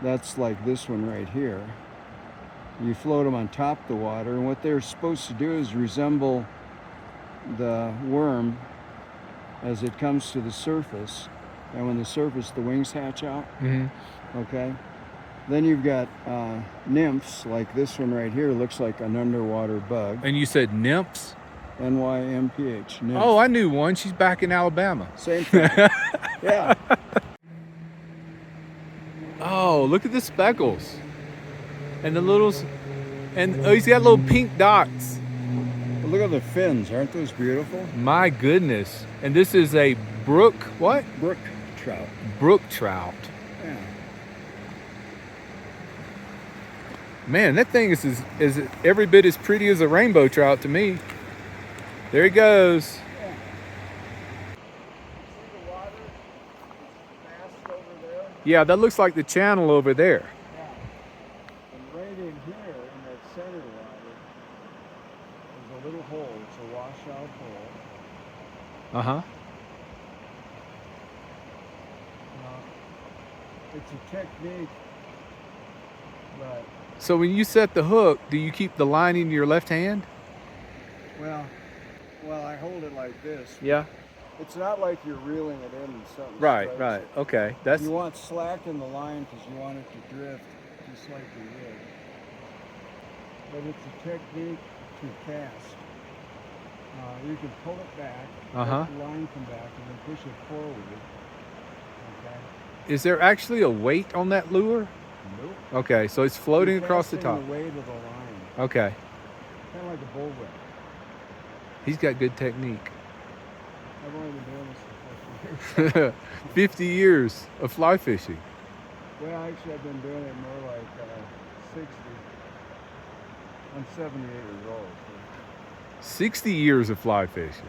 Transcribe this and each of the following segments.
That's like this one right here. You float them on top of the water, and what they're supposed to do is resemble the worm as it comes to the surface. And when the surface, the wings hatch out. Okay. Then you've got nymphs, like this one right here, looks like an underwater bug. And you said nymphs? N-Y-M-P-H. Nymph. Oh, I knew one. She's back in Alabama. Same thing. Yeah. Oh, look at the speckles. And the littles. And oh, he's got little pink dots. Look at the fins. Aren't those beautiful? My goodness. And this is a brook, what? Brook trout. Brook trout. Yeah. Man, that thing is every bit as pretty as a rainbow trout to me. There he goes. Yeah. See the water? It's fast over there. Yeah, that looks like the channel over there. Yeah. And right in here, in that center water, there's a little hole. It's a washout hole. Uh-huh. It's a technique, but So when you set the hook, do you keep the line in your left hand? well, I hold it like this. Yeah. It's not like you're reeling it in and something. Right, strikes right. it. Okay. That's You want slack in the line because you want it to drift just like you would. But it's a technique to cast. You can pull it back, let the line come back, and then push it forward. Okay. Is there actually a weight on that lure? Nope. Okay, so it's floating You're across the casting top. the weight of the line, Okay. kind of like a bullwhip. He's got good technique. I've only been doing this for 50 years. 50 years of fly fishing. Well, actually, I've been doing it more like 60. I'm 78 years old. 60 years of fly fishing.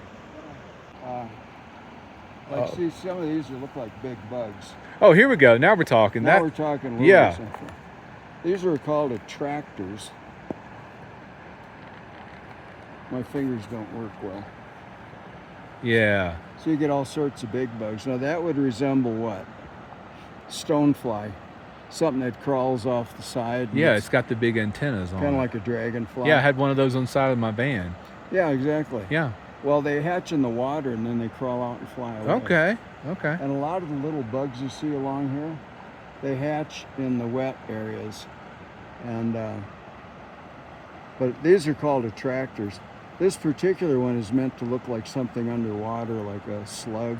Like, see, some of these look like big bugs. Oh, here we go. Now we're talking. Now we're talking. Yeah. These are called attractors. My fingers don't work well. Yeah. So you get all sorts of big bugs. Now that would resemble what? Stonefly. Something that crawls off the side. Yeah, it's got the big antennas on kind of it. like a dragonfly. Yeah, I had one of those on the side of my van. Yeah, exactly. Yeah. Well, they hatch in the water and then they crawl out and fly away. Okay. Okay. And a lot of the little bugs you see along here, they hatch in the wet areas. And but these are called attractors. This particular one is meant to look like something underwater, like a slug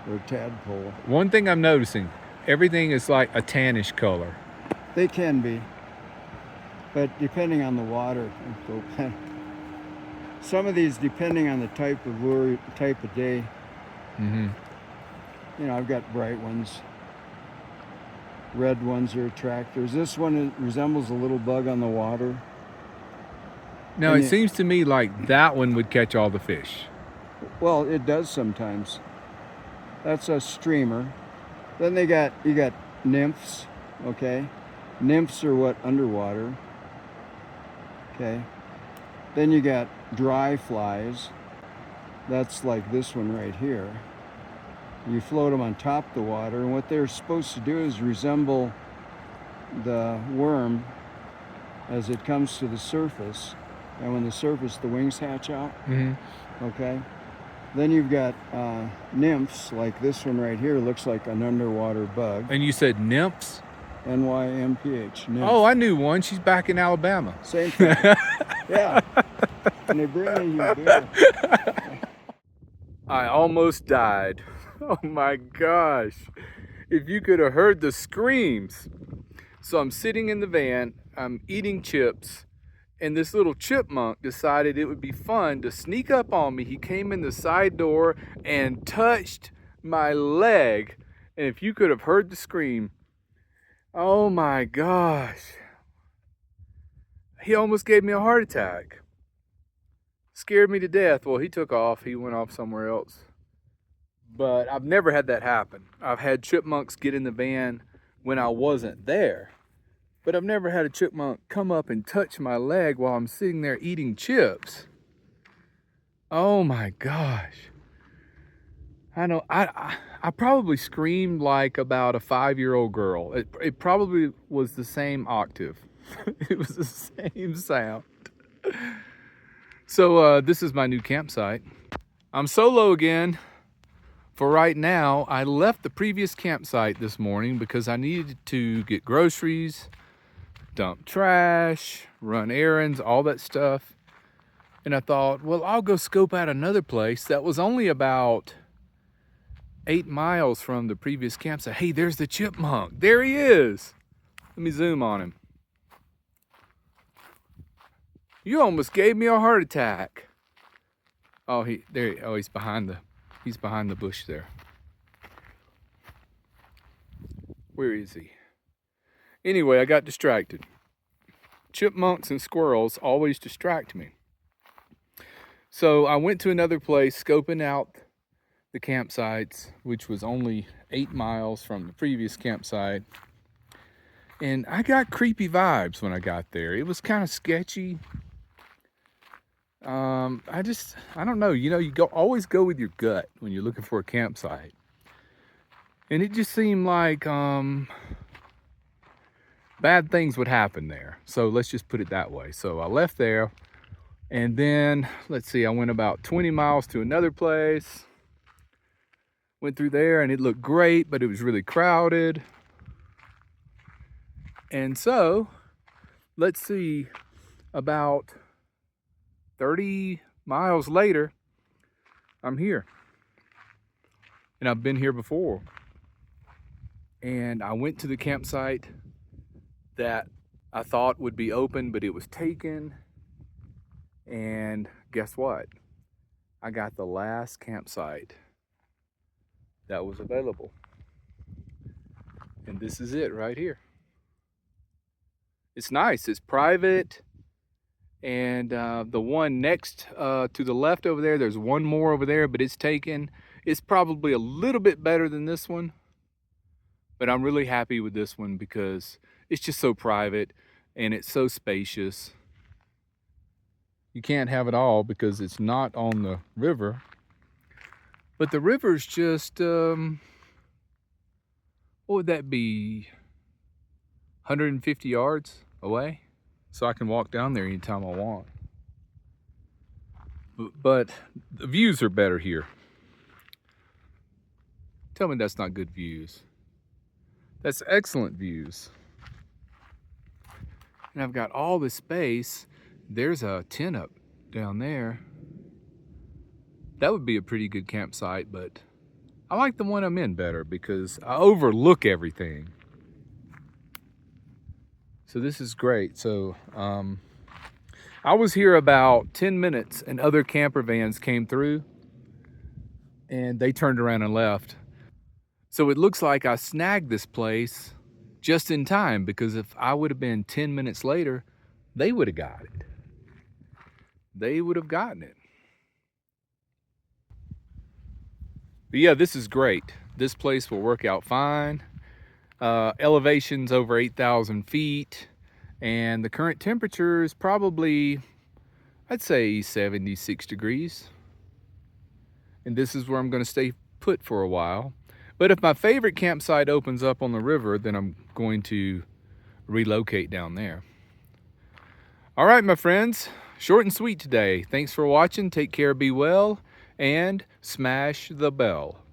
or a tadpole. One thing I'm noticing, everything is like a tannish color. They can be, but depending on the water. Some of these, depending on the type of lure, type of day. Mm-hmm. You know, I've got bright ones. Red ones are attractors. This one resembles a little bug on the water. Now, it seems to me like that one would catch all the fish. Well, it does sometimes. That's a streamer. Then you got nymphs, okay? Nymphs are what? Underwater. Okay. Then you got dry flies. That's like this one right here. You float them on top of the water, and what they're supposed to do is resemble the worm as it comes to the surface. And when the surface, the wings hatch out. Okay. Then you've got nymphs, like this one right here, looks like an underwater bug. And you said nymphs? N-Y-M-P-H. Nymph. Oh, I knew one. She's back in Alabama. Same thing. Yeah. And they bring you beer. I almost died. Oh my gosh. If you could have heard the screams. So I'm sitting in the van, I'm eating chips, and this little chipmunk decided it would be fun to sneak up on me. He came in the side door and touched my leg. And if you could have heard the scream, oh my gosh. He almost gave me a heart attack. Scared me to death. Well, he took off. He went off somewhere else. But I've never had that happen. I've had chipmunks get in the van when I wasn't there. But I've never had a chipmunk come up and touch my leg while I'm sitting there eating chips. Oh my gosh. I probably screamed like about a 5-year-old girl. It probably was the same octave. It was the same sound. So this is my new campsite. I'm solo again. For right now, I left the previous campsite this morning because I needed to get groceries, dump trash, run errands, all that stuff. And I thought, well, I'll go scope out another place that was only about 8 miles from the previous campsite. Hey, there's the chipmunk. There he is. Let me zoom on him. You almost gave me a heart attack. Oh, he's behind the bush there. Where is he? Anyway, I got distracted. Chipmunks and squirrels always distract me. So I went to another place scoping out the campsites, which was only 8 miles from the previous campsite. And I got creepy vibes when I got there. It was kind of sketchy. I don't know, you always go with your gut when you're looking for a campsite. And it just seemed like bad things would happen there. So let's just put it that way. So I left there, and then let's see, I went about 20 miles to another place. Went through there and it looked great, but it was really crowded. And so let's see, about 30 miles later, I'm here. And I've been here before. And I went to the campsite that I thought would be open, but it was taken. And guess what? I got the last campsite that was available. And this is it right here. It's nice, it's private. And the one next to the left over there, there's one more over there, but it's taken. It's probably a little bit better than this one, but I'm really happy with this one because it's just so private and it's so spacious. You can't have it all because it's not on the river, but the river's just, what would that be, 150 yards away? So I can walk down there anytime I want. But the views are better here. Tell me that's not good views. That's excellent views. And I've got all this space. There's a tent up down there. That would be a pretty good campsite, but I like the one I'm in better because I overlook everything. So this is great. So I was here about 10 minutes and other camper vans came through and they turned around and left. So it looks like I snagged this place just in time, because if I would have been 10 minutes later, they would have got it. They would have gotten it. But yeah, this is great. This place will work out fine. Elevation's over 8,000 feet, and the current temperature is probably, I'd say 76 degrees. And this is where I'm going to stay put for a while. But if my favorite campsite opens up on the river, then I'm going to relocate down there. All right, my friends, short and sweet today. Thanks for watching. Take care, be well, and smash the bell.